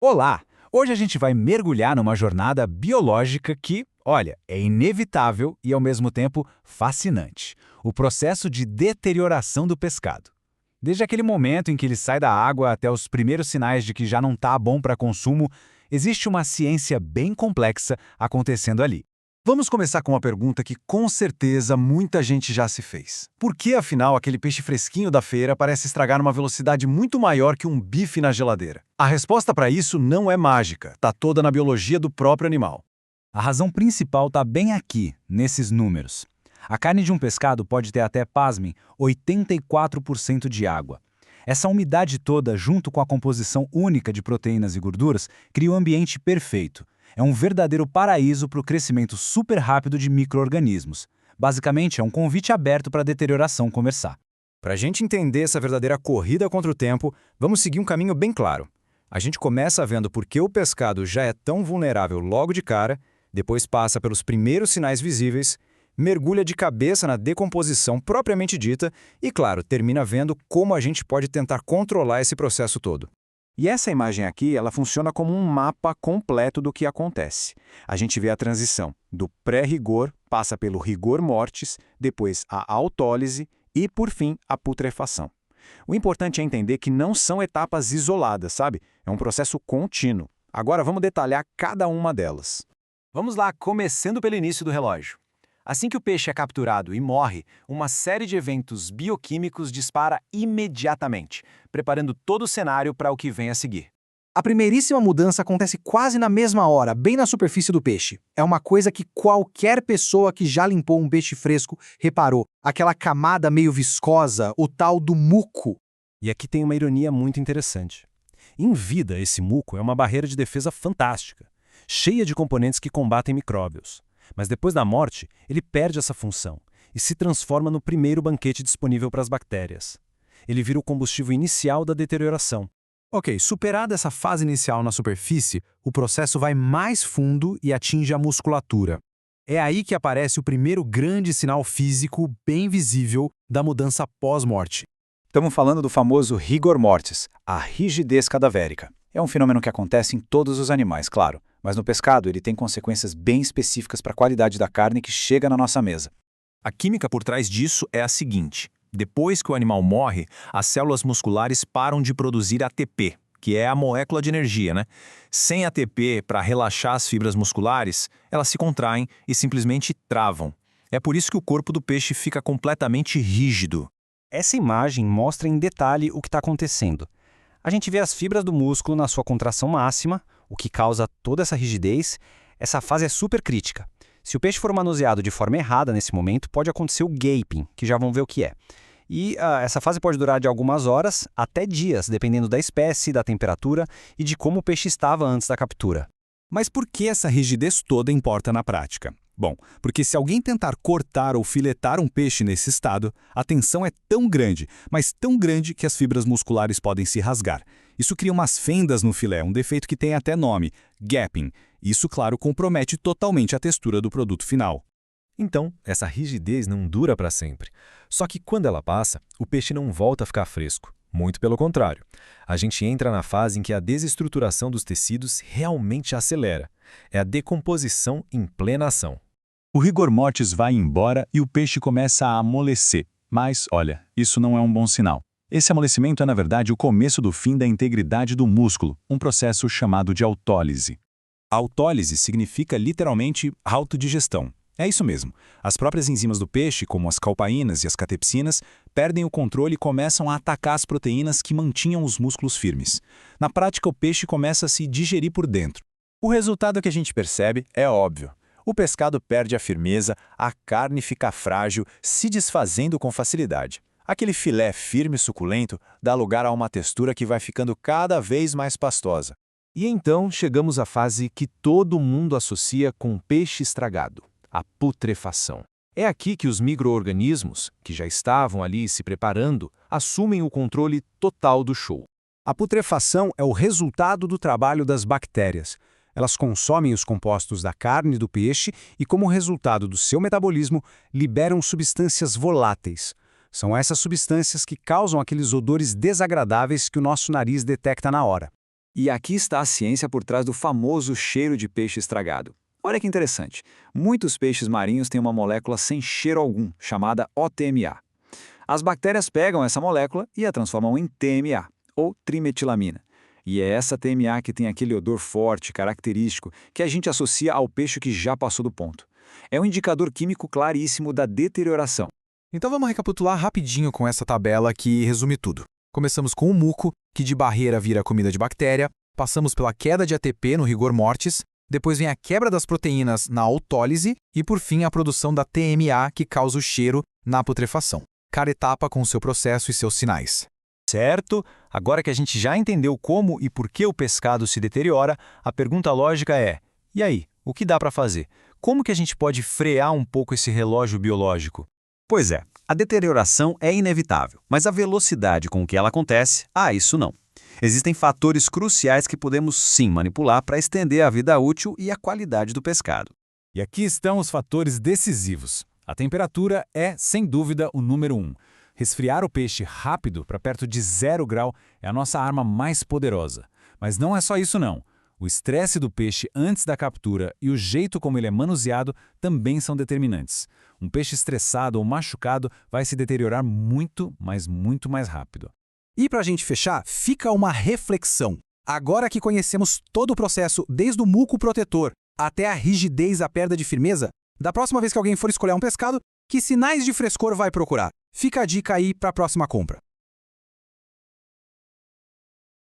Olá! Hoje a gente vai mergulhar numa jornada biológica que, olha, é inevitável e ao mesmo tempo fascinante. O processo de deterioração do pescado. Desde aquele momento em que ele sai da água até os primeiros sinais de que já não está bom para consumo, existe uma ciência bem complexa acontecendo ali. Vamos começar com uma pergunta que com certeza muita gente já se fez. Por que, afinal, aquele peixe fresquinho da feira parece estragar numa velocidade muito maior que um bife na geladeira? A resposta para isso não é mágica, está toda na biologia do próprio animal. A razão principal está bem aqui, nesses números. A carne de um pescado pode ter até, pasmem, 84% de água. Essa umidade toda, junto com a composição única de proteínas e gorduras, cria um ambiente perfeito. É um verdadeiro paraíso para o crescimento super rápido de micro-organismos. Basicamente, é um convite aberto para a deterioração começar. Para a gente entender essa verdadeira corrida contra o tempo, vamos seguir um caminho bem claro. A gente começa vendo por que o pescado já é tão vulnerável logo de cara, depois passa pelos primeiros sinais visíveis, mergulha de cabeça na decomposição propriamente dita e, claro, termina vendo como a gente pode tentar controlar esse processo todo. E essa imagem aqui, ela funciona como um mapa completo do que acontece. A gente vê a transição do pré-rigor, passa pelo rigor mortis, depois a autólise e, por fim, a putrefação. O importante é entender que não são etapas isoladas, sabe? É um processo contínuo. Agora vamos detalhar cada uma delas. Vamos lá, começando pelo início do relógio. Assim que o peixe é capturado e morre, uma série de eventos bioquímicos dispara imediatamente, preparando todo o cenário para o que vem a seguir. A primeiríssima mudança acontece quase na mesma hora, bem na superfície do peixe. É uma coisa que qualquer pessoa que já limpou um peixe fresco reparou. Aquela camada meio viscosa, o tal do muco. E aqui tem uma ironia muito interessante. Em vida, esse muco é uma barreira de defesa fantástica, cheia de componentes que combatem micróbios. Mas depois da morte, ele perde essa função e se transforma no primeiro banquete disponível para as bactérias. Ele vira o combustível inicial da deterioração. Ok, superada essa fase inicial na superfície, o processo vai mais fundo e atinge a musculatura. É aí que aparece o primeiro grande sinal físico bem visível da mudança pós-morte. Estamos falando do famoso rigor mortis, a rigidez cadavérica. É um fenômeno que acontece em todos os animais, claro, mas no pescado ele tem consequências bem específicas para a qualidade da carne que chega na nossa mesa. A química por trás disso é a seguinte: depois que o animal morre, as células musculares param de produzir ATP, que é a molécula de energia, né? Sem ATP para relaxar as fibras musculares, elas se contraem e simplesmente travam. É por isso que o corpo do peixe fica completamente rígido. Essa imagem mostra em detalhe o que está acontecendo. A gente vê as fibras do músculo na sua contração máxima, o que causa toda essa rigidez. Essa fase é super crítica. Se o peixe for manuseado de forma errada nesse momento, pode acontecer o gaping, que já vão ver o que é. E essa fase pode durar de algumas horas até dias, dependendo da espécie, da temperatura e de como o peixe estava antes da captura. Mas por que essa rigidez toda importa na prática? Bom, porque se alguém tentar cortar ou filetar um peixe nesse estado, a tensão é tão grande, mas tão grande que as fibras musculares podem se rasgar. Isso cria umas fendas no filé, um defeito que tem até nome, gapping. Isso, claro, compromete totalmente a textura do produto final. Então, essa rigidez não dura para sempre. Só que quando ela passa, o peixe não volta a ficar fresco. Muito pelo contrário. A gente entra na fase em que a desestruturação dos tecidos realmente acelera. É a decomposição em plena ação. O rigor mortis vai embora e o peixe começa a amolecer. Mas, olha, isso não é um bom sinal. Esse amolecimento é, na verdade, o começo do fim da integridade do músculo, um processo chamado de autólise. Autólise significa literalmente autodigestão. É isso mesmo. As próprias enzimas do peixe, como as calpaínas e as catepsinas, perdem o controle e começam a atacar as proteínas que mantinham os músculos firmes. Na prática, o peixe começa a se digerir por dentro. O resultado que a gente percebe é óbvio. O pescado perde a firmeza, a carne fica frágil, se desfazendo com facilidade. Aquele filé firme e suculento dá lugar a uma textura que vai ficando cada vez mais pastosa. E então chegamos à fase que todo mundo associa com peixe estragado, a putrefação. É aqui que os micro-organismos, que já estavam ali se preparando, assumem o controle total do show. A putrefação é o resultado do trabalho das bactérias. Elas consomem os compostos da carne do peixe e, como resultado do seu metabolismo, liberam substâncias voláteis. São essas substâncias que causam aqueles odores desagradáveis que o nosso nariz detecta na hora. E aqui está a ciência por trás do famoso cheiro de peixe estragado. Olha que interessante. Muitos peixes marinhos têm uma molécula sem cheiro algum, chamada OTMA. As bactérias pegam essa molécula e a transformam em TMA, ou trimetilamina. E é essa TMA que tem aquele odor forte, característico, que a gente associa ao peixe que já passou do ponto. É um indicador químico claríssimo da deterioração. Então vamos recapitular rapidinho com essa tabela que resume tudo. Começamos com o muco, que de barreira vira comida de bactéria, passamos pela queda de ATP no rigor mortis, depois vem a quebra das proteínas na autólise e, por fim, a produção da TMA, que causa o cheiro na putrefação. Cada etapa com seu processo e seus sinais. Certo? Agora que a gente já entendeu como e por que o pescado se deteriora, a pergunta lógica é: e aí, o que dá para fazer? Como que a gente pode frear um pouco esse relógio biológico? Pois é, a deterioração é inevitável, mas a velocidade com que ela acontece, isso não. Existem fatores cruciais que podemos sim manipular para estender a vida útil e a qualidade do pescado. E aqui estão os fatores decisivos. A temperatura é, sem dúvida, o número 1. Resfriar o peixe rápido para perto de 0 grau é a nossa arma mais poderosa. Mas não é só isso não. O estresse do peixe antes da captura e o jeito como ele é manuseado também são determinantes. Um peixe estressado ou machucado vai se deteriorar muito, mas muito mais rápido. E para a gente fechar, fica uma reflexão. Agora que conhecemos todo o processo, desde o muco protetor até a rigidez, a perda de firmeza, da próxima vez que alguém for escolher um pescado, que sinais de frescor vai procurar? Fica a dica aí para a próxima compra.